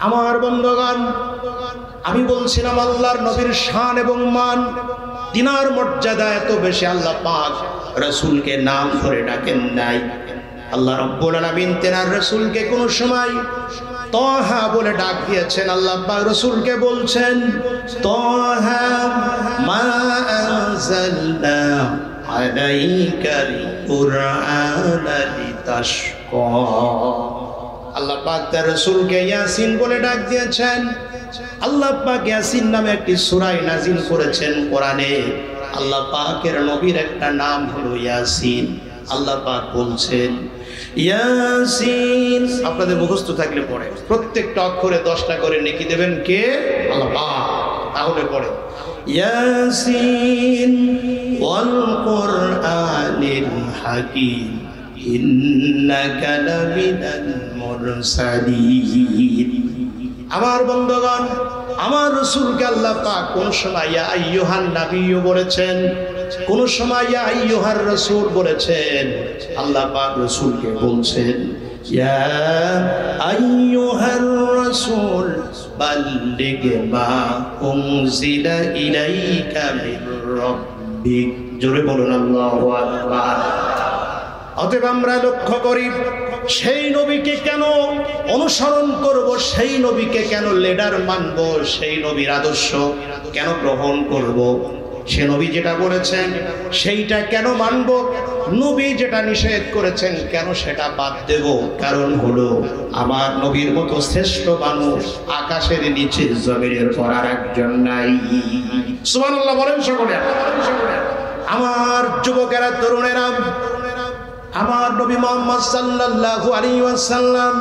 আমার বন্ধুগণ, আমি বলছিলাম আল্লাহর নবীর শান এবং মান, তিনার মর্যাদা এত বেশি, আল্লাহ পাক রাসূলকে নাম ধরে ডাকেন নাই। আল্লাহ রাব্বুল আলামিন তেনার রাসূলকে কোন সময় তাহা বলে ডাক দিয়েছেন। আল্লাহ পাক রাসূলকে বলছেন তাহা মা আনজালনা আলাইকাল কুরআনা লিতাশকা। আল্লাহ পাক তার রাসূলকে ইয়াসিন বলে ডাক দিয়েছেন। আল্লাহ পাক ইয়াসিন নামে একটি সূরা নাযিল করেছেন কোরআনে। আল্লাহ পাকের নবীর একটা নাম হলো ইয়াসিন। আল্লাহ পাক বলছেন ইয়াসিন, আপনাদের মুখস্থ থাকলে পড়ে প্রত্যেকটা অক্ষরে 10টা করে নেকি দেবেন কে? আল্লাহ পাক। তাহলে পড়ে ইয়াসিন ওয়াল কুরআনিল হাকীম ইন্নাকা লামিনাল মুরসালিন। আমার বন্ধুগণ, আমার রাসূলকে আল্লাহ পাক কোন সময় ইয়া আইয়ুহান নাবিয়্যু বলেছেন, কোন সময় ইয়া আইয়ুহার রাসূল বলেছেন। আল্লাহ পাক রাসূলকে বলছেন ইয়া আইয়ুহার রাসূল বাল্লিগ মা উনজিলা ইলাইকা মির রাব্বিক। জোরে বলুন আল্লাহু আকবার। অতএব আমরা লক্ষ্য করি সেই নবীকে কেন অনুসরণ করব, সেই নবীকে কেন লিডার মানব, সেই নবীর আদর্শ কেন গ্রহণ করব, সে নবী যেটা বলেছেন সেইটা কেন মানব, নবী যেটা নিষেধ করেছেন কেন সেটা বাদ দেব। কারণ হলো আমার নবীর মতো শ্রেষ্ঠ মানুষ আকাশের নিচে জমিনের পর আর একজন নাই। সুবহানাল্লাহ বলেন সকলে। আমার যুবকেরা, তরুণেরা, আমার নবী মুহাম্মদ সাল্লাল্লাহু আলাইহি ওয়াসাল্লাম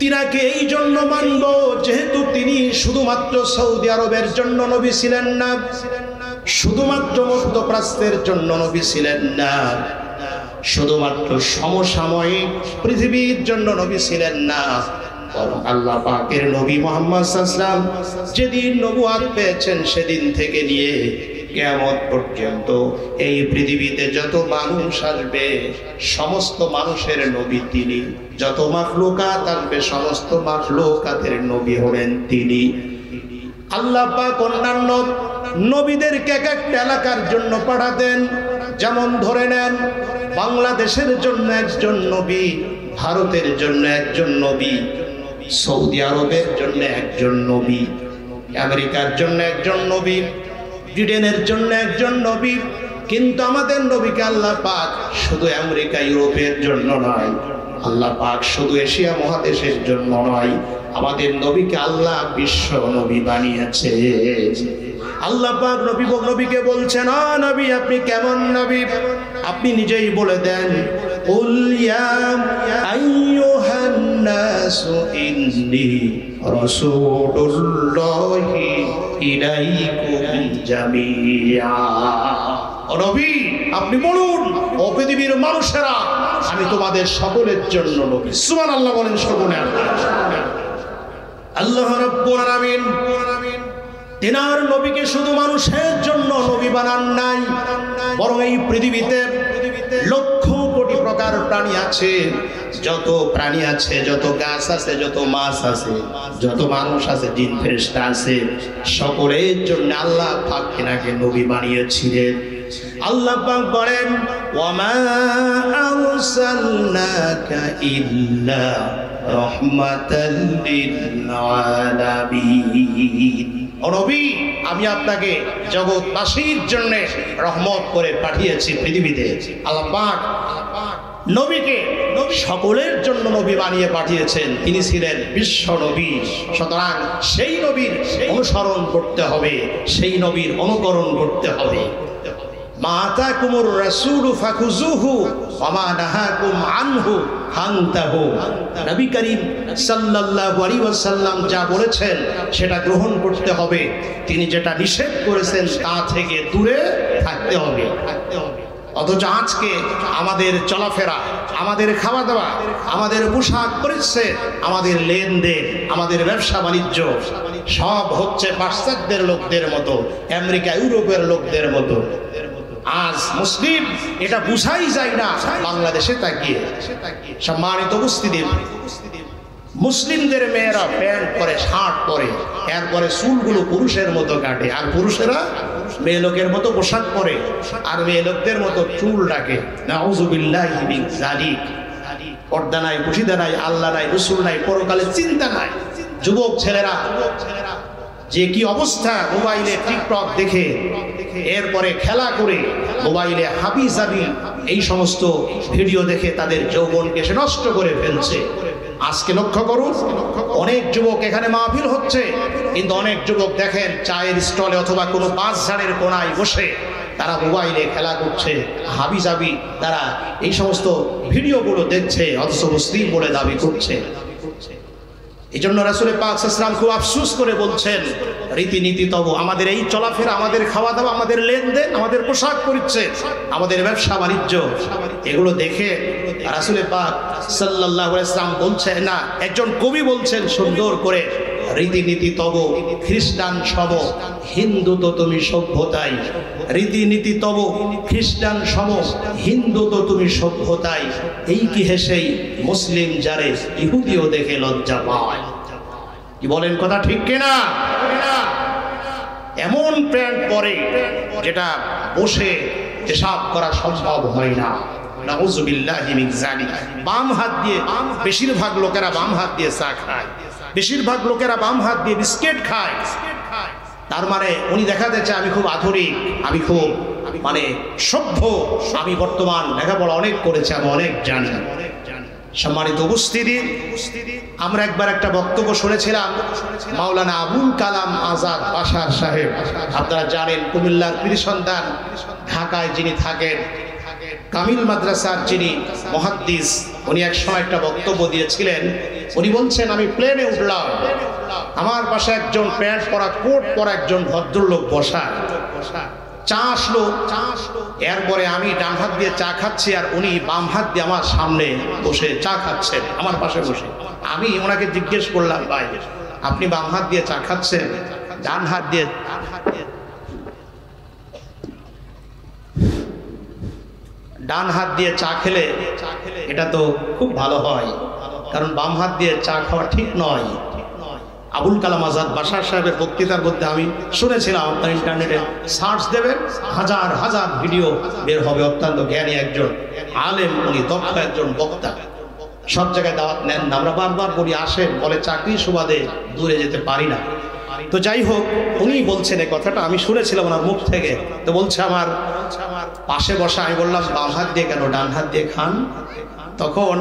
তিনাকে এই জন্য মানব যেহেতু তিনি শুধুমাত্র সৌদি আরবের জন্য নবী ছিলেন না, শুধুমাত্র মধ্যপ্রাচ্যের জন্য নবী ছিলেন না, শুধুমাত্র সমসাময়িক পৃথিবীর জন্য নবী ছিলেন না, বরং আল্লাহ পাকের নবী মুহাম্মদ সাল্লাল্লাহু আলাইহি ওয়াসাল্লাম যেদিন নবুয়ত পেয়েছেন সেদিন থেকে নিয়ে কিয়ামত পর্যন্ত এই পৃথিবীতে যত মানুষ আসবে সমস্ত মানুষের নবী তিনি, যত মাখলুকাত আসবে সমস্ত মাখলুকাতের নবী হলেন তিনি। আল্লাহ পাক অন্যান্য নবীদেরকে এক একটা এলাকার জন্য পাঠাতেন। যেমন ধরে নেন বাংলাদেশের জন্য একজন নবী, ভারতের জন্য একজন নবী, সৌদি আরবের জন্য একজন নবী, আমেরিকার জন্য একজন নবী, ব্রিটেনের জন্য একজন নবী। কিন্তু আমাদের নবীকে আল্লাহ পাক শুধু আমেরিকা ইউরোপের জন্য নয়, আল্লাহ পাক শুধু এশিয়া মহাদেশের জন্য নয়, আমাদের নবীকে আল্লাহ বিশ্ব নবী বানিয়েছে। আল্লাহ পাক নবীকে বলছেন আ নবী আপনি কেমন নবী? আপনি নিজেই বলে দেন কুল ইয়া আইয়ুহান নাসু ইন্নী রাসূলুল্লাহি ইলাইকুম জামিআ। ও নবী আপনি বলুন ও পৃথিবীর মানুষেরা আমি তোমাদের সকলের জন্য নবী। সুবহানাল্লাহ বলেন সকলে। আল্লাহ রাব্বুল আলামিন তিনার নবীকে শুধু মানুষের জন্য নবী বানান নাই, বরং এই পৃথিবীতে লক্ষ কোটি প্রকার প্রাণী আছে, যত প্রাণী আছে, যত গাছ আছে, যত মাছ আছে, যত মানুষ আছে, জিন ফেরেশতা আছে, সকলের জন্য আল্লাহ পাক তিনাকে নবী বানিয়েছিলেন। আল্লাহ পাক বলেন ওয়ামা আরসালনাকা ইল্লা রাহমাতাল লিল আলামিন। ও নবী আমি আপনাকে জগৎবাসীর জন্য রহমত করে পাঠিয়েছি পৃথিবীতে। আল্লাহ পাক নবীকে সকলের জন্য নবী বানিয়ে পাঠিয়েছেন, তিনি ছিলেন বিশ্ব নবী। সুতরাং সেই নবীর অনুসরণ করতে হবে, সেই নবীর অনুকরণ করতে হবে। মা আতাকুমুর রাসূলু ফাখুযুহু ওয়া মা নাহাকুম আনহু ফান্তাহু। নবী করিম সাল্লাল্লাহু আলাইহি ওয়াসাল্লাম যা বলেছেন সেটা গ্রহণ করতে হবে, তিনি যেটা নিষেধ করেছেন তা থেকে দূরে থাকতে হবে। অথচ আজকে আমাদের চলাফেরা, আমাদের খাওয়া দাওয়া, আমাদের পোশাক পরিচ্ছদ, আমাদের লেনদেন, আমাদের ব্যবসা বাণিজ্য সব হচ্ছে পাশ্চাত্যের লোকদের মতো, আমেরিকা ইউরোপের লোকদের মতো। আজ মুসলিম এটা বুঝাই যায় না বাংলাদেশে তাকিয়ে। সম্মানিত উপস্থিতি, মুসলিমদের মেয়েরা প্যান্ট পরে, শার্ট পরে, এরপরে চুলগুলো পুরুষের মতো কাটে, আর পুরুষেরা মেয়ে লোকের মতো পোশাক পরে, আর মেয়ে লোকদের মতো চুল রাখে। নাউযুবিল্লাহি মিন যালিক। পর্দা নাই, পুশিদা নাই, আল্লাহ নাই, রাসূল নাই, পরকালে চিন্তা নাই। যুবক ছেলেরা যে কি অবস্থা, মোবাইলে টিকটক দেখে, এরপরে খেলা করে, মোবাইলে হাবি জাবি এই সমস্ত ভিডিও দেখে তাদের যৌবনকে সে নষ্ট করে ফেলছে। আজকে লক্ষ্য করুন, অনেক যুবক এখানে মাহফিল হচ্ছে, কিন্তু অনেক যুবক দেখেন চায়ের স্টলে অথবা কোনো বাঁশঝাড়ের কোণায় বসে তারা মোবাইলে খেলা করছে, হাবি জাবি তারা এই সমস্ত ভিডিওগুলো দেখছে, অথচ মুসলিম বলে দাবি করছে। এই জন্য রাসূল পাক সাল্লাল্লাহু আলাইহি ওয়াসাল্লাম খুব আফসোস করে বলছেন, রীতিনীতি তব, আমাদের এই চলাফেরা, আমাদের খাওয়া দাওয়া, আমাদের লেনদেন, আমাদের পোশাক পরিচ্ছদ, আমাদের ব্যবসা বাণিজ্য, এগুলো দেখে রাসূল পাক সাল্লাল্লাহু আলাইহি ওয়াসাল্লাম বলছেন না, একজন কবি বলছেন সুন্দর করে, রীতিনীতি তব খ্রিস্টান সব, হিন্দু তো তুমি সভ্যতাই। রীতিনীতি তব খ্রিস্টান সম, হিন্দু তো তুমি সভ্যতাই। এই কি হেসেই মুসলিম যারে ইহুদিও দেখে লজ্জা পায়। কি বলেন, কথা ঠিক কিনা? এমন প্যান্ট পরে যেটা বসে পেশাব করা সম্ভব হয় না। নাউযুবিল্লাহি মিন যালিক। বাম হাত দিয়ে বেশিরভাগ লোকেরা বাম হাত দিয়ে চা খায়, বেশিরভাগ লোকেরা বাম হাত দিয়ে বিস্কিট খায়। তার মানে উনি দেখাতে চায় আমি খুব আধুনিক, আমি খুব মানে সভ্য, আমি বর্তমান লেখাপড়া অনেক করেছি, আমি অনেক জানি। সম্মানিত উপস্থিতি, আমরা একবার একটা বক্তব্য শুনেছিলাম মাওলানা আবুল কালাম আজাদ বাশার সাহেব, আপনারা জানেন কুমিল্লার পীর সন্তান, ঢাকায় যিনি থাকেন, কামিল মাদ্রাসার যিনি মুহাদ্দিস, উনি এক সময় একটা বক্তব্য দিয়েছিলেন। উনি বলছেন, আমি প্লেনে উঠলাম, আমার পাশে একজন প্যান্ট পরা, কোট পরা একজন ভদ্রলোক বসা, চা আসলো, এরপরে আমি ডান হাত দিয়ে চা খাচ্ছি, আর উনি বাম হাত দিয়ে আমার সামনে বসে চা খাচ্ছেন, আমার পাশে বসে। আমি ওনাকে জিজ্ঞেস করলাম, ভাই আপনি বাম হাত দিয়ে চা খাচ্ছেন, ডান হাত দিয়ে চা খেলে এটা তো খুব ভালো হয়, কারণ বাম হাত দিয়ে চা খাওয়া ঠিক নয়। আবুল কালাম আজাদ বাশার সাহেবের বক্তৃতার মধ্যে আমি শুনেছিলাম, আপনার ইন্টারনেটে সার্চ দেবেন, হাজার হাজার ভিডিও বের হবে। অত্যন্ত জ্ঞানী একজন আলেম, উনি দক্ষ একজন বক্তা, সব জায়গায় দাওয়াত নেন। আমরা বারবার বলি আসেন, বলে চাকরি সুবাদে দূরে যেতে পারি না। তো যাই হোক, উনি বলছেন এই কথাটা, আমি শুনেছিলাম ওনার মুখ থেকে। তো বলছে আমার পাশে বসা, আমি বললাম বাম হাত দিয়ে কেন, ডান হাত দিয়ে খান। তখন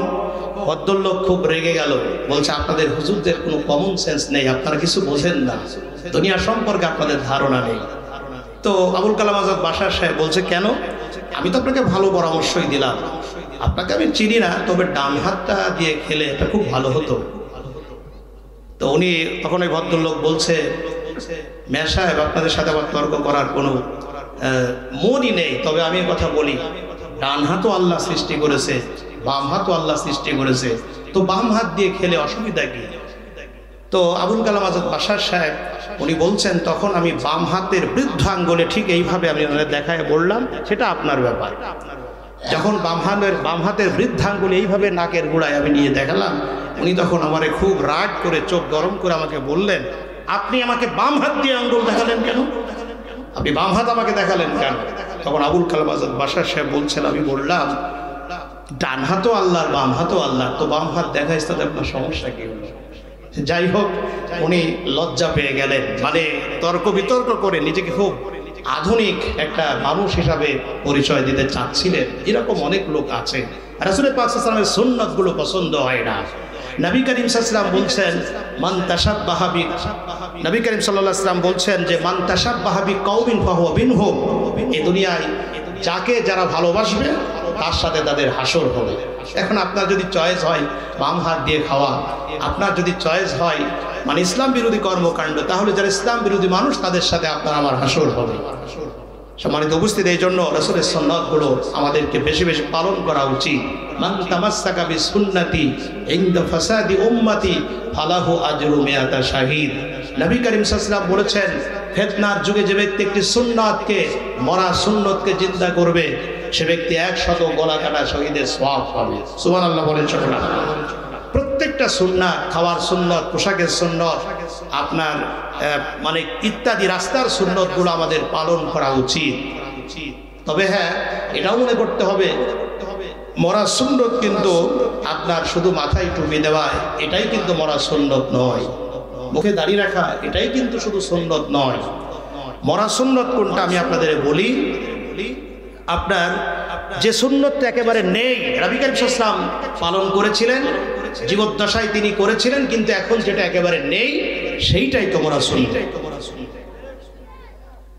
ভদ্রলোক খুব রেগে গেল, বলছে আপনাদের হুজুরদের কোনো কমন সেন্স নেই, আপনারা কিছু বোঝেন না, দুনিয়া সম্পর্কে আপনাদের ধারণা নেই। তো আবুল কালাম আজাদ বাশার সাহেব বলছে, কেন? আমি তো আপনাকে ভালো পরামর্শই দিলাম, আপনাকে আমি চিনি না, তবে ডান হাতটা দিয়ে খেলে এটা খুব ভালো হতো। তো উনি তখন ওই ভদ্রলোক বলছে, মেয়া সাহেব আপনাদের সাথে আবার তর্ক করার কোনো মনই নেই, তবে আমি কথা বলি, ডান হাতও আল্লাহ সৃষ্টি করেছে, বাম হাতও আল্লাহ সৃষ্টি করেছে, তো বাম হাত দিয়ে খেলে অসুবিধা কি? তো আবুল কালাম আজাদ বাশার সাহেব উনি বলছেন, তখন আমি বাম হাতের বৃদ্ধ আঙ্গুলে ঠিক এইভাবে আমি ওনাদের দেখায় বললাম, সেটা আপনার ব্যাপার। যখন বাম হাতের বৃদ্ধাঙ্গুলি এইভাবে নাকের গোড়ায় আমি নিয়ে দেখালাম, উনি তখন আমারে খুব রাগ করে চোখ গরম করে আমাকে বললেন, আপনি আমাকে বাম হাত দিয়ে আঙ্গুল দেখালেন কেন? আপনি বাম হাত আমাকে দেখালেন কেন? তখন আবুল কালাম আজাদ বাশার সাহেব বলছেন, আমি বললাম ডান হাতও আল্লাহর, বাম হাতও আল্লাহ, তো বাম হাত দেখাইস, তাতে আপনার সমস্যা কি হলো? যাই হোক, উনি লজ্জা পেয়ে গেলেন, মানে তর্ক বিতর্ক করে নিজেকে খুব আধুনিক একটা মানুষ হিসাবে পরিচয় দিতে চাচ্ছিলেন। এরকম অনেক লোক আছে, রাসূল পাক সাল্লাল্লাহু আলাইহি ওয়াসাল্লামের সুন্নাতগুলো পছন্দ হয় না। নবী করিম সাল্লাল্লাহু আলাইহি ওয়াসাল্লাম বলছেন, মান তাশাব্বাহা বি, নবী করিম সাল্লাল্লাহু আলাইহি ওয়াসাল্লাম বলছেন যে মান তাশাব্বাহা বি কওমিন ফাহুয়া মিনহুম। এই দুনিয়ায় যাকে যারা ভালোবাসবে তার সাথে তাদের হাসর হবে। এখন আপনার যদি চয়েস হয় বাম হাত দিয়ে খাওয়া, আপনার যদি চয়েস হয় মানে ইসলাম বিরোধী কর্মকাণ্ড, তাহলে যারা ইসলাম বিরোধী মানুষ তাদের সাথে আপনার আমার হাসর হবে। সম্মানিত উপস্থিতি, এই জন্য রাসূলের সুন্নাতগুলো আমাদেরকে বেশি বেশি পালন করা উচিত। মান তামাসসাকা বিসুন্নতি ইনদা ফাসাদি উম্মতি ফালাহু আজরু মিয়াতা শাহীদ। নবী করিম সাল্লাল্লাহু আলাইহি ওয়াসাল্লাম বলেছেন, ফিতনার যুগে যে ব্যক্তি একটি সুন্নাতকে, মরা সুন্নতকে জিন্দা করবে, সে ব্যক্তি 100 গলা কাটা শহীদের সওয়াব পাবে। সুবহানাল্লাহ বলেন সকলে। প্রত্যেক প্রত্যেকটা সুন্নাত, খাওয়ার সুন্নত, পোশাকের সুন্নত, আপনার মানে ইত্যাদি রাস্তার সুন্নতগুলো আমাদের পালন করা উচিত। তবে হ্যাঁ, এটাও মনে করতে হবে মরা সুন্নত কিন্তু আপনার শুধু মাথায় টুপি দেওয়া এটাই কিন্তু মরা সুন্নত নয়, মুখে দাড়ি রাখা এটাই কিন্তু শুধু সুন্নত নয়। মরা সুন্নত কোনটা আমি আপনাদের বলি। আপনার যে সুন্নতটা একেবারে নেই, নবী করিম সাল্লাল্লাহু আলাইহি ওয়াসাল্লাম পালন করেছিলেন, জীবদ্দশায় তিনি করেছিলেন, কিন্তু এখন যেটা একেবারে নেই সেইটাই তো মরা সুন্নত।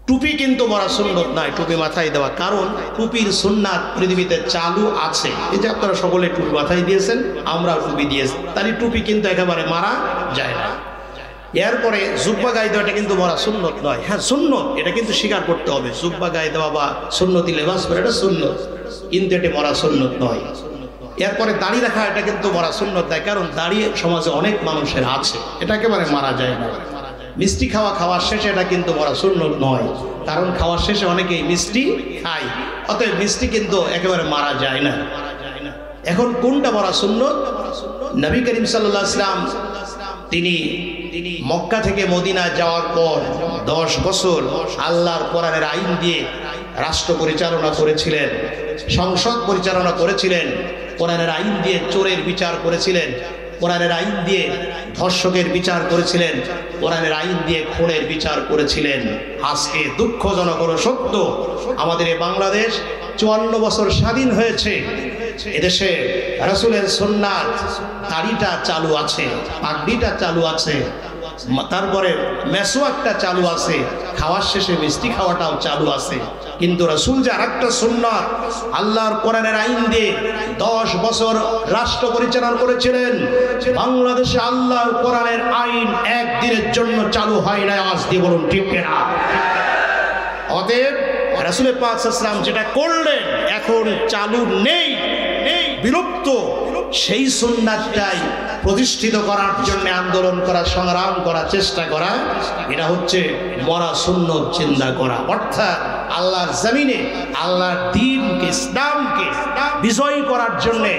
টুপি কিন্তু মরা সুন্নত নয়, টুপি মাথায় দেওয়া, কারণ টুপির সুন্নাত পৃথিবীতে চালু আছে। এই যে আপনারা সকলে টুপি মাথায় দিয়েছেন, আমরাও টুপি দিয়েছি, তাহলে টুপি কিন্তু একেবারে মারা যায় না। এরপরে জুব্বা গায়ে দেওয়াটা কিন্তু মরা সুন্নত নয়। হ্যাঁ সুন্নত, এটা কিন্তু স্বীকার করতে হবে, জুব্বা গায়ে দেওয়া বা সুন্নতি লেবাস পরে এটা সুন্নত, কিন্তু এটা মরা সুন্নত নয়। এরপরে দাড়ি রাখা এটা কিন্তু মরা সুন্নত নয়, কারণ দাড়ি সমাজে অনেক মানুষের আছে, এটা একেবারে মারা যায় না। মিষ্টি খাওয়ার শেষে এটা কিন্তু মরা সুন্নত নয়, কারণ খাওয়ার শেষে অনেকেই মিষ্টি খায়, অতএব মিষ্টি কিন্তু একেবারে মারা যায় না। এখন কোনটা মরা সুন্নত? নবী করিম সাল্লাল্লাহু আলাইহি ওয়াসাল্লাম তিনি মক্কা থেকে মদিনা যাওয়ার পর 10 বছর আল্লাহর কোরআনের আইন দিয়ে রাষ্ট্র পরিচালনা করেছিলেন, সংসদ পরিচালনা করেছিলেন, কোরআনের আইন দিয়ে চোরের বিচার করেছিলেন, কোরআনের আইন দিয়ে ধর্ষকের বিচার করেছিলেন, কোরআনের আইন দিয়ে খুনের বিচার করেছিলেন। আজকে দুঃখজনক হলো সত্য, আমাদের এই বাংলাদেশ 54 বছর স্বাধীন হয়েছে, এদেশে রাসূলের সুন্নাত, দাড়িটা চালু আছে, পাগড়িটা চালু আছে, তারপরে মেসওয়াকটা চালু আছে, খাওয়ার শেষে মিষ্টি খাওয়াটাও চালু আছে, কিন্তু রাসূল যে আরেকটা সুন্নাত আল্লাহর কোরআনের আইন দিয়ে 10 বছর রাষ্ট্র পরিচালনা করেছিলেন, বাংলাদেশে আল্লাহর কোরআনের আইন একদিনের জন্য চালু হয় না। আওয়াজ দিয়ে বলুন ঠিক কিনা? অতএব রাসূল পাক সাল্লাল্লাহু আলাইহি ওয়াসাল্লাম যেটা করলেন এখন চালু নেই, বিলুপ্ত, সেই সুন্নাতটাই প্রতিষ্ঠিত করার জন্য আন্দোলন করা, সংগ্রাম করা, চেষ্টা করা, এটা হচ্ছে মরা সুন্নত চিন্তা করা। অর্থাৎ আল্লাহর জমিনে আল্লাহর দ্বীনকে, ইসলামকে বিজয়ী করার জন্যে,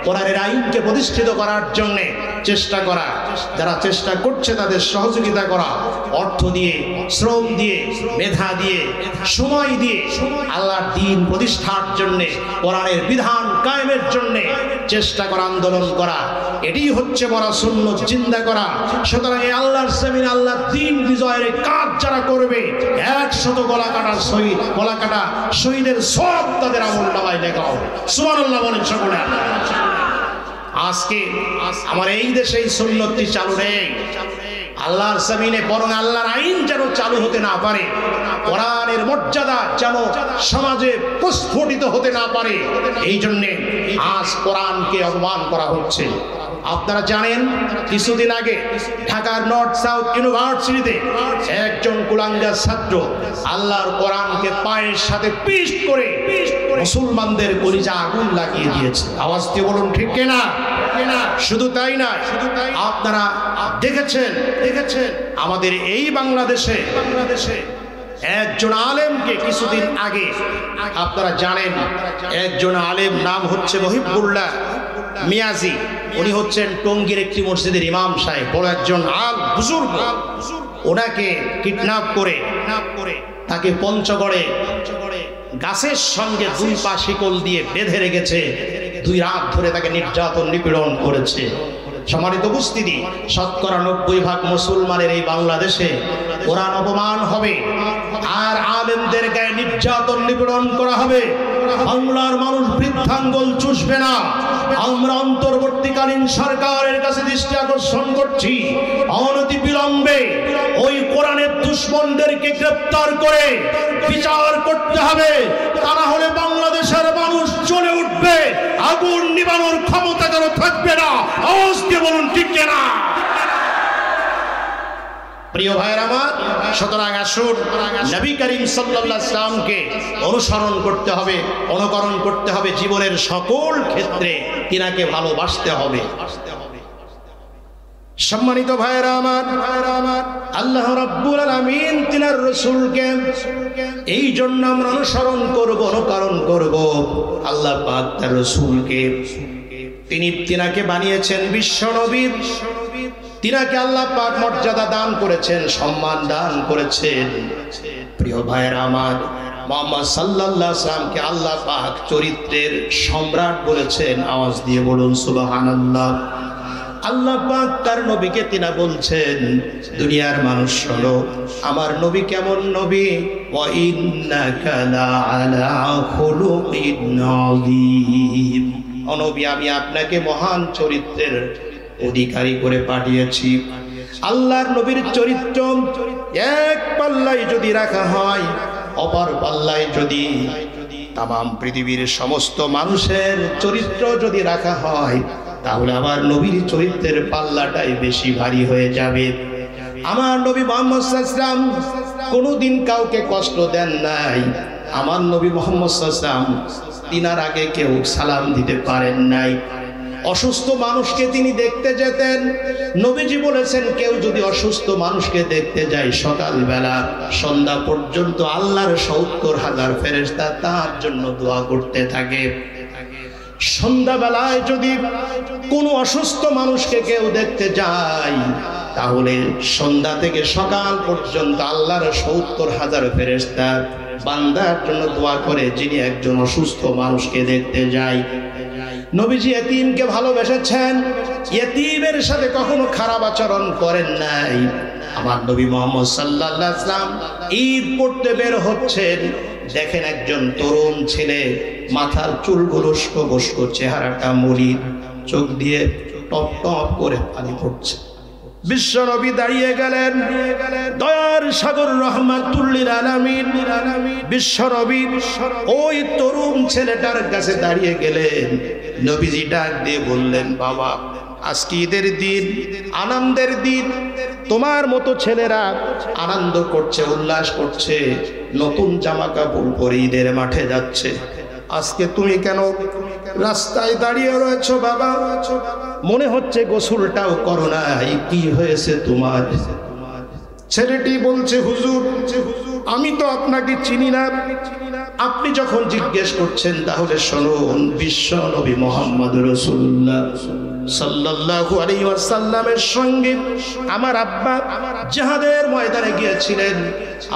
কোরআনের আইনকে প্রতিষ্ঠিত করার জন্যে চেষ্টা করা। যারা চেষ্টা করছে তাদের সহযোগিতা করা, অর্থ দিয়ে, শ্রম দিয়ে, মেধা দিয়ে, সময় দিয়ে আল্লাহর দ্বীন প্রতিষ্ঠার জন্যে, কোরআনের বিধান কায়েমের জন্যে চেষ্টা করা, আন্দোলন করা, এটাই হচ্ছে মরা সুন্নত চিন্তা করা। সুতরাং এই আল্লাহর জমিনে আল্লাহর দ্বীন বিজয়ের কাজ যারা করবে, 100 গলা কাটা শহীদের সব তাদের আমলনামায় লেখা হবে। সুবহানাল্লাহ বলেন সকলে। আজকে আমার এই দেশে এই সুন্নতটি চালু নেই আল্লাহর জমিনে, বরং আল্লাহর আইন যেন চালু হতে না পারে, কোরআনের মর্যাদা যেন সমাজে প্রস্ফুটিত হতে না পারে, এই জন্যে আজ কোরআনকে অপমান করা হচ্ছে। আপনারা জানেন কিছুদিন আগে ঢাকার নর্থ সাউথ ইউনিভার্সিটিতে একজন কুলাঙ্গার ছাত্র আল্লাহর কোরআনকে পায়ের সাথে পিষ্ট করে মুসলমানদের কলিজা আগুন লাগিয়ে দিয়েছে। আওয়াজ দিয়ে বলুন ঠিক কিনা? শুধু তাই না, আপনারা দেখেছেন আমাদের এই বাংলাদেশে একজন আলেমকে কিছুদিন আগে, আপনারা জানেন একজন আলেম নাম হচ্ছে মহিবুল্লাহ মিয়াজি, উনি হচ্ছেন টঙ্গীর একটি মসজিদের ইমাম সাহেব, বড় একজন বুজুর্গ। ওনাকে কিডন্যাপ করে তাকে পঞ্চগড়ে গাছের সঙ্গে 2 পা শিকল দিয়ে বেঁধে রেখেছে, 2 রাত ধরে তাকে নির্যাতন নিপীড়ন করেছে। সম্মানিত উপস্থিতি, 90% মুসলমানের এই বাংলাদেশে কোরআন অপমান হবে আর আলেমদের গায়ে নির্যাতন নিপীড়ন করা হবে। বাংলার মানুষ বৃদ্ধাঙ্গুল চুষবে না। আমরা অন্তর্বর্তীকালীন সরকারের কাছে দৃষ্টি আকর্ষণ করছি, অনতি বিলম্বে ওই কোরআনের দুশমনদেরকে গ্রেফতার করে বিচার করতে হবে, তা না হলে বাংলাদেশের মানুষ জ্বলে উঠবে, আগুন নিবানোর ক্ষমতা কারো থাকবে না। আওয়াজ দিয়ে বলুন ঠিক কিনা? প্রিয় ভাইয়ের আমার, সুতরাং আসুন নবী করিম সাল্লাল্লাহু আলাইহি ওয়াসাল্লামকে অনুসরণ করতে হবে, অনুকরণ করতে হবে জীবনের সকল ক্ষেত্রে, তিনাকে ভালোবাসতে হবে। সম্মানিত ভাইয়েরা আমার, আল্লাহ রাব্বুল আলামিন তিনার রাসূলকে এই জন্য আমরা অনুসরণ করব, অনুকরণ করব। আল্লাহ পাক তার রাসূলকে তিনাকে বানিয়েছেন বিশ্ব নবী, তিনাকে আল্লাহ পাক মর্যাদা দান করেছেন, সম্মান দান করেছেন। প্রিয় ভাইয়েরা আমার, মুহাম্মদ সাল্লাল্লাহু আলাইহি ওয়াসাল্লামকে আল্লাহ পাক চরিত্রের সম্রাট বলেছেন। আওয়াজ দিয়ে বলুন সুবহানাল্লাহ। আল্লাহ পাক তার নবীকে তিনা বলছেন, দুনিয়ার মানুষ শোনো আমার নবী কেমন নবী, ওয়া ইন্নাকা লাআলা খুলুকিন আযীম। ও নবী, আমি আপনাকে মহান চরিত্রের অধিকারী করে পাঠিয়েছি। আল্লাহর নবীর চরিত্র এক পাল্লায় যদি রাখা হয়, অপর পাল্লায় যদি তাম পৃথিবীর সমস্ত মানুষের চরিত্র যদি রাখা হয়, তাহলে আমার নবীর চরিত্রের পাল্লাটাই বেশি ভারী হয়ে যাবে। আমার নবী মুহাম্মদ সাল্লাল্লাহু আলাইহি ওয়াসাল্লাম কোনোদিন কাউকে কষ্ট দেন নাই। আমার নবী মুহাম্মদ সাল্লাল্লাহু আলাইহি ওয়াসাল্লাম তিনার আগে কেউ সালাম দিতে পারেন নাই। অসুস্থ মানুষকে তিনি দেখতে যেতেন। নবীজি বলেছেন, কেউ যদি অসুস্থ মানুষকে দেখতে যায় সকালবেলা সন্ধ্যা পর্যন্ত আল্লাহর ৭০,০০০ ফেরেশতা তার জন্য দোয়া করতে থাকে। সন্ধ্যাবেলায় যদি কোনো অসুস্থ মানুষকে কেউ দেখতে যায়, তাহলে সন্ধ্যা থেকে সকাল পর্যন্ত আল্লাহর ৭০,০০০ ফেরেশতা বান্দার জন্য দোয়া করে, যিনি একজন অসুস্থ মানুষকে দেখতে যায়। নবীজি এতিমকে ভালোবেসেছেন, এতিমের সাথে কখনো খারাপ আচরণ করেন নাই। আমার নবী মুহাম্মদ সাল্লাল্লাহু আলাইহি ওয়াসাল্লাম ঈদ পড়তে বের হচ্ছেন, দেখেন একজন তরুণ ছেলে, মাথার চুলগুলো উস্কো, চেহারাটা মলিন, চোখ দিয়ে টপ টপ করে পানি পড়ছে। বিশ্ব নবী দাঁড়িয়ে গেলেন, দয়ার সাগর রহমাতুল লিল আলামিন বিশ্ব নবী ওই তরুণ ছেলেটার কাছে দাঁড়িয়ে গেলেন। নবীজি ডাক দিয়ে বললেন, বাবা, আজকে ঈদের দিন, আনন্দের দিন, তোমার মতো ছেলেরা আনন্দ করছে, উল্লাস করছে, নতুন জামা কাপড় পরে ঈদের মাঠে যাচ্ছে। আজকে তুমি কেন রাস্তায় দাঁড়িয়ে রয়েছো বাবা? মনে হচ্ছে গোসলটাও করো নাই, কি হয়েছে তোমার? ছেলেটি বলছে, হুজুর, আমি তো আপনাকে চিনি না। আপনি যখন জিজ্ঞেস করছেন তাহলে শুনুন, বিশ্ব নবী মুহাম্মদ রাসূলুল্লাহ সাল্লাল্লাহু আলাইহি ওয়াসাল্লামের সঙ্গে আমার আব্বা জিহাদের ময়দানে গিয়েছিলেন।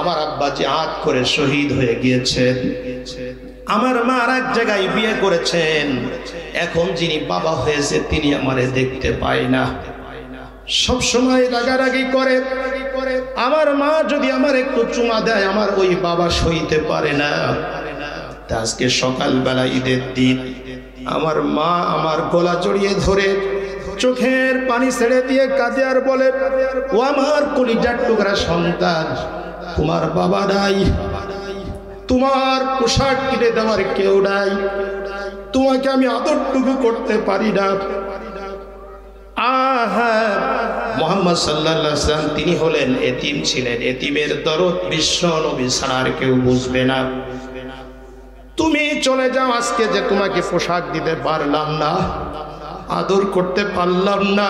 আমার আব্বা জিহাদ করে শহীদ হয়ে গিয়েছেন। আমার মা আর এক জায়গায় বিয়ে করেছেন। এখন যিনি বাবা হয়েছে তিনি আমারে দেখতে পায় না, সব সময় রাগারাগি করে। আমার মা যদি আমার একটু চুমা দেয়, আমার ওই বাবা সইতে পারে না। আজকে সকালবেলা ঈদের দিন, আমার মা আমার গলা জড়িয়ে ধরে চোখের পানি ছেড়ে দিয়ে কাঁদে আর বলে, ও আমার কলিজার টুকরা সন্তান, তোমার বাবা নাই, তোমার পোশাক কিনে দেওয়ার কেউ নাই, তোমাকে আমি আদরটুকু করতে পারি না। মুহাম্মদ সাল্লাল্লাহু আলাইহি ওয়াসাল্লাম তিনি হলেন এতিম ছিলেন। এতিমের দরদ বিশ্ব নবী ছাড়া আর কেউ বুঝবে না। তুমি চলে যাও, আজকে যে তোমাকে পোশাক দিতে পারলাম না, আদর করতে পারলাম না,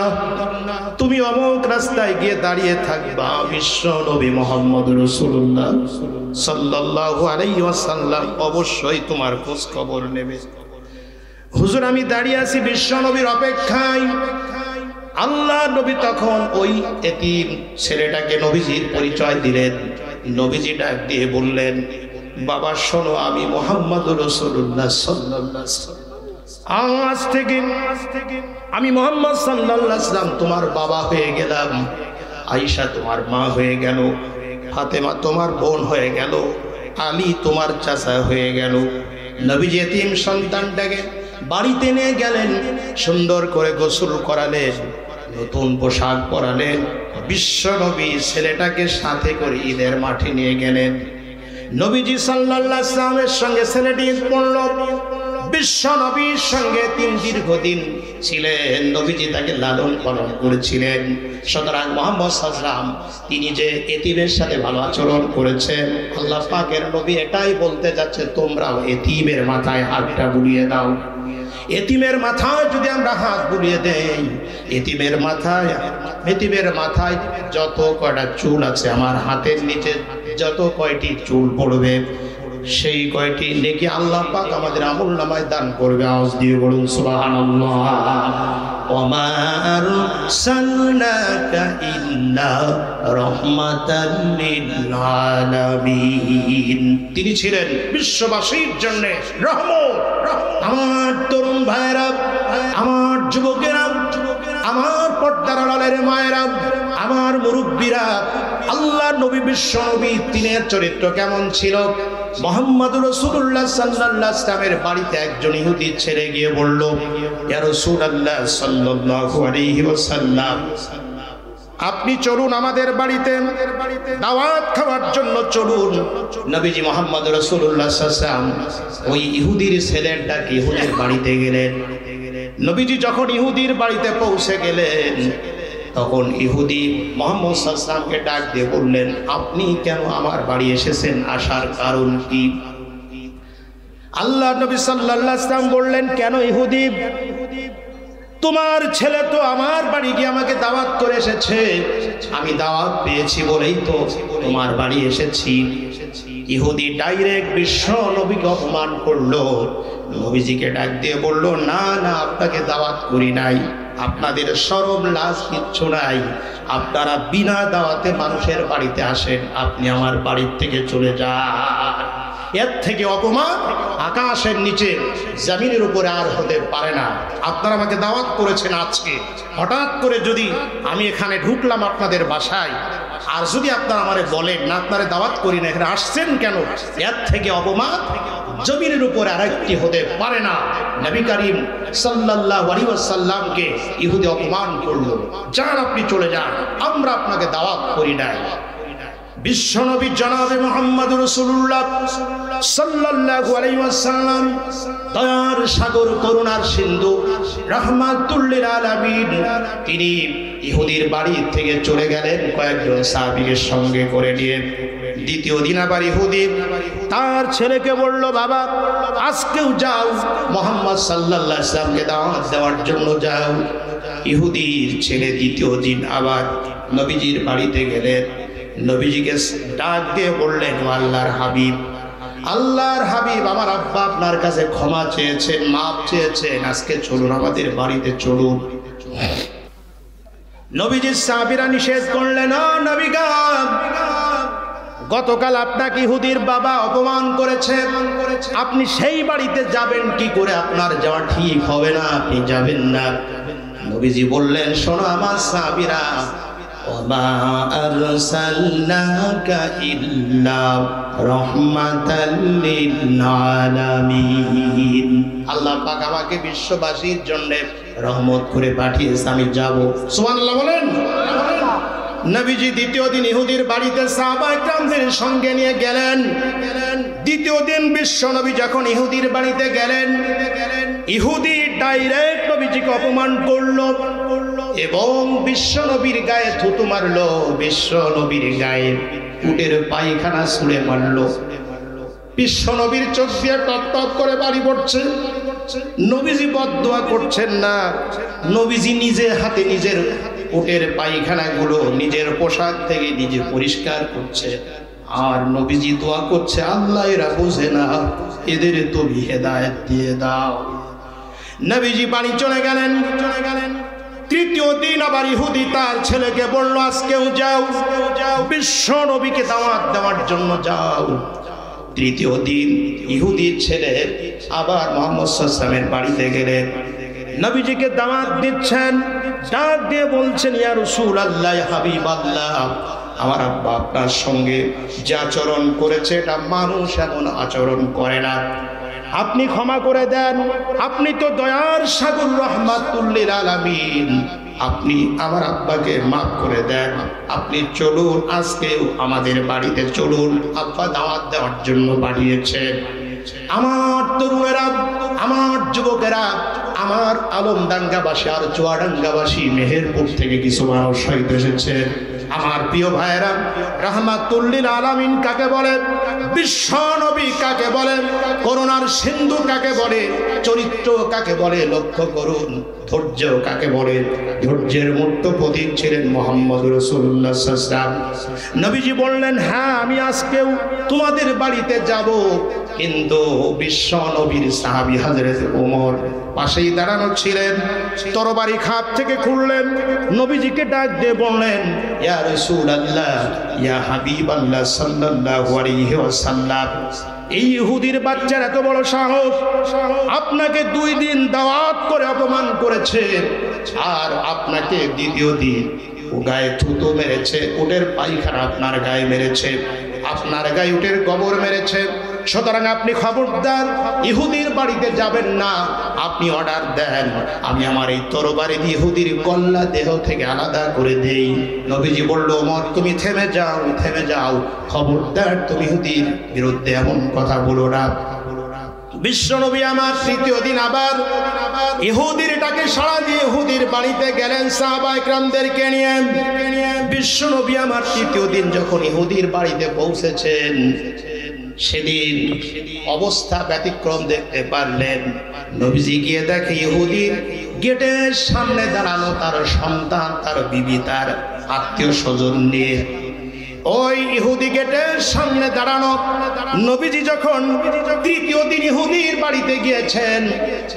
তুমি অমুক রাস্তায় গিয়ে দাঁড়িয়ে থাকবা। বিশ্ব নবী মুহাম্মদ রাসূলুল্লাহ সাল্লাল্লাহু আলাইহি ওয়াসাল্লাম অবশ্যই তোমার খোঁজ খবর নেবে। হুজুর, আমি দাঁড়িয়ে আছি বিশ্ব নবীর অপেক্ষায়। আল্লাহ নবী তখন ওই এতিম ছেলেটাকে নবীজির পরিচয় দিলেন। নবীজি ডাক দিয়ে বললেন, বাবা শোনো, আমি মুহাম্মদ রাসূলুল্লাহ সাল্লাল্লাহু আলাইহি ওয়াসাল্লাম, আজ থেকে আমি মুহাম্মদ সাল্লাল্লাহু আলাইহি ওয়াসাল্লাম তোমার বাবা হয়ে গেলাম। আয়েশা তোমার মা হয়ে গেল, ফাতেমা তোমার বোন হয়ে গেল, আলী তোমার চাচা হয়ে গেল। নবীজি এতিম সন্তানটাকে বাড়িতে নিয়ে গেলেন, সুন্দর করে গোসল করালেন, নতুন পোশাক পরালেন। বিশ্ব নবী ছেলেটাকে সাথে করে ঈদের মাঠে নিয়ে গেলেন। নবীজি সাল্লাল্লাহু আলাইহি ওয়াসাল্লামের সঙ্গে ছেলেটি পড়ল। বিশ্ব নবীর সঙ্গে দীর্ঘদিন ছিলেন। নবীজি তাকে লালন পালন করেছিলেন। সুতরাং মুহাম্মদ সাল্লাল্লাহু আলাইহি ওয়াসাল্লাম তিনি যে এতিমের সাথে ভালো আচরণ করেছেন, আল্লাহ পাকের নবী এটাই বলতে যাচ্ছে, তোমরাও এতিমের মাথায় হাতটা বুলিয়ে দাও। এতিমের মাথায় যদি আমরা হাত বুলিয়ে দেই, এতিমের মাথায় যত কয়টা চুল আছে, আমার হাতের নিচে যত কয়টি চুল পড়বে, সেই কয়টি নেকি আল্লাহ পাক আমাদের আমলনামায় দান করবে। আওয়াজ দিয়ে বলুন সুবহানাল্লাহ। ওমা আরসালনাকা ইল্লা রাহমাতাল লিল আলামিন। তিনি ছিলেন বিশ্ববাসীর জন্য রহমত। আমার তরুণ ভাইরা, আমার যুবকেরা, আমার পর্দার আড়ালের মায়েরা, আমার মুরব্বীরা, আল্লাহ নবী বিশ্ব নবী তিনের চরিত্র কেমন ছিল? মুহাম্মদুর রাসূলুল্লাহ সাল্লাল্লাহু আলাইহি ওয়াসাল্লামের বাড়িতে একজন ইহুদি ছেলে গিয়ে বলল, ইয়া রাসূলুল্লাহ সাল্লাল্লাহু আলাইহি ওয়াসাল্লাম, আপনি চলুন আমাদের বাড়িতে দাওয়াত খাওয়ার জন্য চলুন। নবীজি মুহাম্মদ রাসূলুল্লাহ সাল্লাল্লাহু আলাইহি ওয়াসাল্লাম ওই ইহুদির ছেলের ডাকে ইহুদির বাড়িতে গেলেন। নবীজি যখন ইহুদির বাড়িতে পৌঁছে গেলেন, তখন ইহুদি মুহাম্মদ সাল্লাল্লাহু আলাইহি ওয়াসাল্লামকে ডাক দিয়ে বললেন, আপনি কেন আমার বাড়ি এসেছেন? আসার কারণ কি? আল্লাহ নবী সাল্লাল্লাহু আলাইহি ওয়াসাল্লাম বললেন, কেন ইহুদি, তোমার ছেলে তো আমার বাড়ি গিয়ে আমাকে দাওয়াত করে এসেছে, আমি দাওয়াত পেয়েছি বলেই তো তোমার বাড়ি এসেছি। ইহুদি ডাইরেক্ট বিশ্ব নবীকে অপমান করলো। নবীজিকে ডাক দিয়ে বলল, না না, আপনাকে দাওয়াত করি নাই, আপনাদের শরম লাজ কিচ্ছু নাই, আপনারা বিনা দাওয়াতে মানুষের বাড়িতে আসেন, আপনি আমার বাড়ির থেকে চলে যান। এর থেকে অপমান আকাশের নিচে জমিনের উপরে আর হতে পারে না। আপনারা আমাকে দাওয়াত করেছেন আজকে, হঠাৎ করে যদি আমি এখানে ঢুকলাম আপনাদের বাসায়, আর যদি আপনারা আমারে বলেন না আপনারা দাওয়াত করি না, এখানে আসছেন কেন, এর থেকে অপমান জমিনের উপরে আরেকটি হতে পারে না। নবী করিম সাল্লাল্লাহু আলাইহি ওয়াসাল্লামকে ইহুদি অপমান করলো, যান আপনি চলে যান, আমরা আপনাকে দাওয়াত করি নাই। বিশ্বনবী জনাবে মুহাম্মদ রাসূলুল্লাহ সাল্লাল্লাহু আলাইহি ওয়াসাল্লাম, দয়ার সাগর, করুণার সিন্ধু, রাহমাতুল লিল আলামিন, তিনি ইহুদির বাড়ি থেকে চলে গেলেন কয়েকজন সাহাবীকে সঙ্গে করে নিয়ে। দ্বিতীয় দিন আবার ইহুদি তার ছেলেকে বলল, বাবা আজকেও যাও, মুহাম্মদ সাল্লাল্লাহু আলাইহি ওয়াসাল্লামকে দাওয়াত দেওয়ার জন্য যাও। ইহুদির ছেলে দ্বিতীয় দিন আবার নবীজির বাড়িতে গেলেন। নবীজিকে ডাক দিয়ে বললেন, আল্লাহর হাবিব, আল্লাহর হাবিব, আমার আব্বা আপনার কাছে ক্ষমা চেয়েছেন, মাপ চেয়েছেন, আজকে চলুন আমাদের বাড়িতে চলুন। নবীজির সাহাবীরা নিষেধ করলেন, না নবী গো, গতকাল আপনাকে ইহুদির বাবা অপমান করেছে, আপনি সেই বাড়িতে যাবেন কি করে? আপনার যাওয়া ঠিক হবে না, আপনি যাবেন না। নবীজি বললেন, শোনো আমার সাহাবীরা, ওমা আরসালনাকা ইল্লা রাহমাতাল লিল আলামিন। আল্লাহ পাক আমাকে বিশ্ববাসীর জন্য রহমত করে পাঠিয়েছে, আমি যাব। সুবহানাল্লাহ বলেন। নবীজি দ্বিতীয় দিন ইহুদির বাড়িতে সাহাবায়ে কেরামদের সঙ্গে নিয়ে গেলেন। দ্বিতীয় দিন বিশ্ব নবী যখন ইহুদির বাড়িতে গেলেন, ইহুদি ডাইরেক্ট নবীজিকে অপমান করলো এবং বিশ্ব নবীর গায়ে থুতু মারলো, বিশ্ব নবীর গায়ে উটের পায়খানা ছুঁড়ে মারলো। বিশ্ব নবীর চোখ দিয়ে টপ টপ করে পানি পড়ছে। নবীজি বদদোয়া করছেন না, নবীজি নিজে হাতে নিজের উটের পায়খানাগুলো নিজের পোশাক থেকে নিজে পরিষ্কার করছে, আর নবীজি দোয়া করছে, আল্লাহ এরা বোঝে না, এদের তুমি হেদায়েত দিয়ে দাও। নবীজি বাড়ি চলে গেলেন। তৃতীয় দিন আবার ইহুদি তার ছেলেকে বলল, আজকেও যাও, বিশ্ব নবীকে দাওয়াত দেওয়ার জন্য যাও। তৃতীয় দিন ইহুদির ছেলে আবার মুহাম্মদ সাল্লাল্লাহু আলাইহি ওয়াসাল্লামের বাড়িতে গেলেন। নবীজিকে দাওয়াত দিচ্ছেন, ডাক দিয়ে বলছেন, ইয়া রাসূলুল্লাহ, ইয়া হাবিবাল্লাহ, আমার আব্বা আপনার সঙ্গে যে আচরণ করেছে এটা মানুষ এমন আচরণ করে না, আপনি ক্ষমা করে দেন, আপনি তো দয়ার সাগর, রাহমাতুল লিল আলামিন, আপনি আমার আব্বাকে মাফ করে দেন, আপনি চলুন, আজকেও আমাদের বাড়িতে চলুন, আব্বা দাওয়াত দেওয়ার জন্য পাঠিয়েছেন। আমার তরুণেরা, আমার যুবকেরা, আমার আলমডাঙ্গাবাসী আর চুয়াডাঙ্গাবাসী, মেহেরপুর থেকে কিছু মানুষ হয়তো এসেছে, আমার প্রিয় ভাইরা, রাহমাতুল লিল আলামিন কাকে বলে, বিশ্ব নবী কাকে বলে, করুণার সিন্ধু কাকে বলে, চরিত্র কাকে বলে লক্ষ্য করুন। ধৈর্য কাকে বলে, ধৈর্যের মূর্ত প্রতীক ছিলেন মুহাম্মদ রাসূলুল্লাহ সাল্লাল্লাহু আলাইহি ওয়াসাল্লাম। নবীজি বললেন, হ্যাঁ আমি আজকেও তোমাদের বাড়িতে যাব, কিন্তু বিশ্ব নবীর সাহাবী হযরত ওমর পাশেই দাঁড়ানো ছিলেন। তরবারি খাপ থেকে খুললেন, নবীজিকে ডাক দিয়ে বললেন, ইয়া রাসূলুল্লাহ, ইয়া হাবিবাল্লাহ সাল্লাল্লাহু আলাইহি ওয়াসাল্লাম, এই ইহুদির বাচ্চার এত বড় সাহস, আপনাকে 2 দিন দাওয়াত করে অপমান করেছে, আর আপনাকে দ্বিতীয় দিন ও গায়ে থুতু মেরেছে, উটের পায়খানা আপনার গায়ে মেরেছে, আপনার গায়ে উটের গোবর মেরেছে। সুতরাং আপনি খবরদার ইহুদির বাড়িতে যাবেন না। আপনি অর্ডার দেন, আমি আমার এই তরবারি দিয়ে ইহুদির গলা দেহ থেকে আলাদা করে দেই। নবীজি বলল, ওমর তুমি থেমে যাও, থেমে যাও, খবরদার তুমি ইহুদির বিরুদ্ধে এমন কথা বলো না। বিশ্বনবী আমার তৃতীয় দিন আবার ইহুদির ডাকে সাড়া দিয়ে ইহুদির বাড়িতে গেলেন সাহাবায়ে কেরামদেরকে নিয়ে। বিশ্বনবী আমার তৃতীয় দিন যখন ইহুদির বাড়িতে পৌঁছেছেন, সেদিন অবস্থা ব্যতিক্রম দেখতে পারলেন। নবীজি গিয়ে দেখে ইহুদির গেটের সামনে দাঁড়ানো তার সন্তান, তার বিবি, তার আত্মীয় স্বজন নিয়ে। ওই ইহুদি গেটের সামনে দাঁড়ানো। নবীজি যখন তৃতীয় দিন ইহুদির বাড়িতে গিয়েছেন,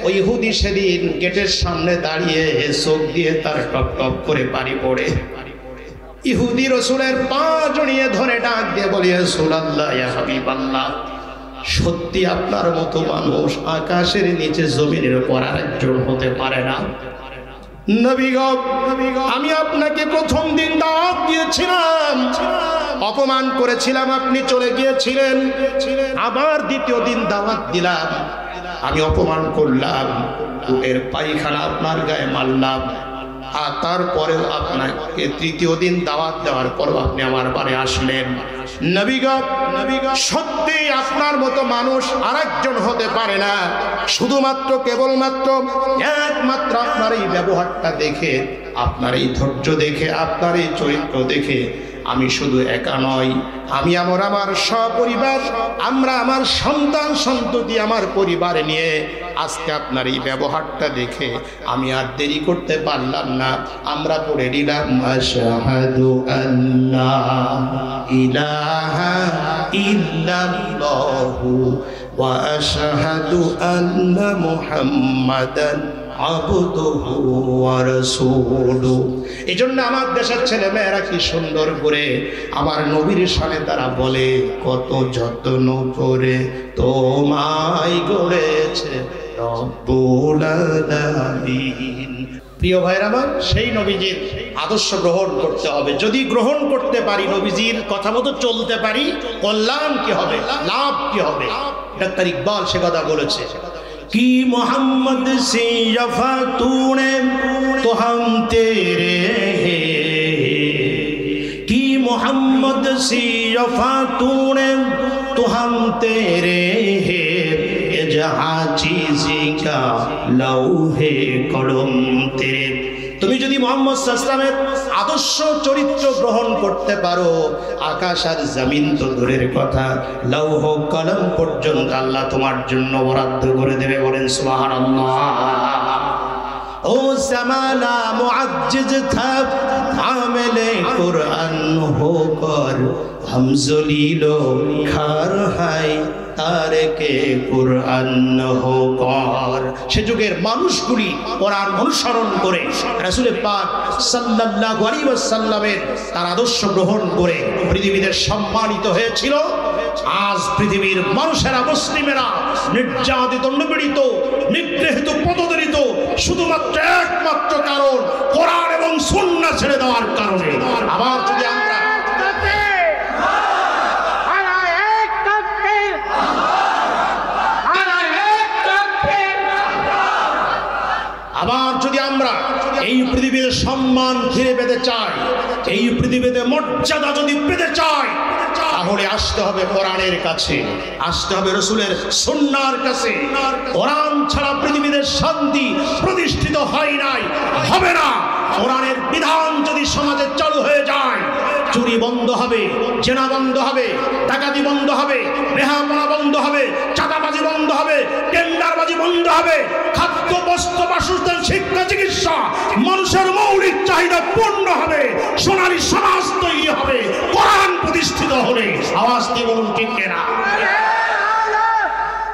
ওই ইহুদি সেদিন গেটের সামনে দাঁড়িয়ে চোখ দিয়ে তার টপ টপ করে পানি পড়ে। ইহুদি রাসূলের পা জড়িয়ে ধরে ডাক দিয়ে বলে, রাসূলুল্লাহ, ইয়া হাবিবাল্লাহ, সত্যি আপনার মতো মানুষ আকাশের নিচে জমিনের উপর আরেকজন হতে পারে না। নবী গো, আমি আপনাকে প্রথম দিন দাওয়াত দিয়েছিলাম, অপমান করেছিলাম, আপনি চলে গিয়েছিলেন। আবার দ্বিতীয় দিন দাওয়াত দিলাম, আমি অপমান করলাম, উটের পায়খানা আপনার গায়ে মারলাম, আর তারপরেও আপনাকে তৃতীয় দিন দাওয়াত দেওয়ার পর আপনি আমার বাড়ি আসলেন। নবী গো, সত্যি আপনার মতো মানুষ আরেকজন হতে পারে না। শুধুমাত্র কেবলমাত্র একমাত্র আপনার এই ব্যবহারটা দেখে, আপনার এই ধৈর্য দেখে, আপনার এই চরিত্র দেখে আমি শুধু একা নই, আমি আমার সপরিবার, আমরা আমার সন্তান সন্ততি, আমার পরিবার নিয়ে আজকে আপনার এই ব্যবহারটা দেখে আমি আর দেরি করতে পারলাম না। আমরা পড়ে নিলাম, আশহাদু আল্লা ইলাহা ইল্লাল্লাহু ওয়া আশহাদু আন্না মুহাম্মাদান আবদুহু ওয়া রাসূলুহু। এজন্য আমার দেশের ছেলে মেয়েরা কি সুন্দর করে আমার নবীর শানে তারা বলে, কত যত্ন করে তোমায় গড়েছে রব্বুল আলামিন। প্রিয় ভাইরা আমার, সেই নবীজির আদর্শ গ্রহণ করতে হবে। যদি গ্রহণ করতে পারি, নবীজির কথা মতো চলতে পারি, কল্যাণ কি হবে, লাভ কি হবে। ডাক্তার ইকবাল সে কথা বলেছে, कि मोहम्मद से वफा तूने तो हम तेरे हैं, कि मोहम्मद से वफा तूने तो हम तेरे हैं, जहाँ चीज़ें का लौहे कलम तेरे। তুমি যদি মুহাম্মদ সাল্লাল্লাহু আলাইহি ওয়াসাল্লামের আদর্শ চরিত্র গ্রহণ করতে পারো, আকাশ আর জমিন তো দূরের কথা, লৌহ কলম পর্যন্ত আল্লাহ তোমার জন্য বরাদ্দ করে দেবে। বলেন সুবহানাল্লাহ। ও জামানা মুআজ্জিজ থা আমেলে কুরআন হোকর, हम জলিলো খার হাই তারেকে কুরআন হোকর। সে যুগের মানুষগুলি কোরআন অনুসরণ করে রাসূল পাক সাল্লাল্লাহু আলাইহি ওয়াসাল্লামের তার আদর্শ গ্রহণ করে পৃথিবীতে সম্মানিত হয়েছিল। আজ পৃথিবীর মানুষেরা, মুসলিমেরা নির্যাতিত, নিপীড়িত, নিগৃহীত, পদদলিত শুধুমাত্র একমাত্র কারণ কোরআন এবং সুন্নাহ ছেড়ে দেওয়ার কারণে। আবার যদি আমরা এই পৃথিবীর সম্মান ফিরে পেতে চাই, এই পৃথিবীতে মর্যাদা যদি পেতে চাই, তাহলে আসতে হবে কোরআনের কাছে, আসতে হবে রাসূলের সুন্নাহর কাছে। কোরআন ছাড়া পৃথিবীতে শান্তি প্রতিষ্ঠিত হয় নাই, হবে না। কোরআনের বিধান যদি সমাজে চালু হয়ে যায়, চুরি বন্ধ হবে, জেনা বন্ধ হবে, ডাকাতি বন্ধ হবে, বেহাপনা বন্ধ হবে, চাঁদাবাজি বন্ধ হবে, টেন্ডারবাজি বন্ধ হবে, খাদ্য বস্ত্র বাসস্থান শিক্ষা চিকিৎসা মানুষের মৌলিক চাহিদা পূর্ণ হবে, সোনালী সমাজ তৈরি হবে, কোরআন প্রতিষ্ঠিত হবে। আওয়াজ দিয়ে বলুন ঠিক কিনা?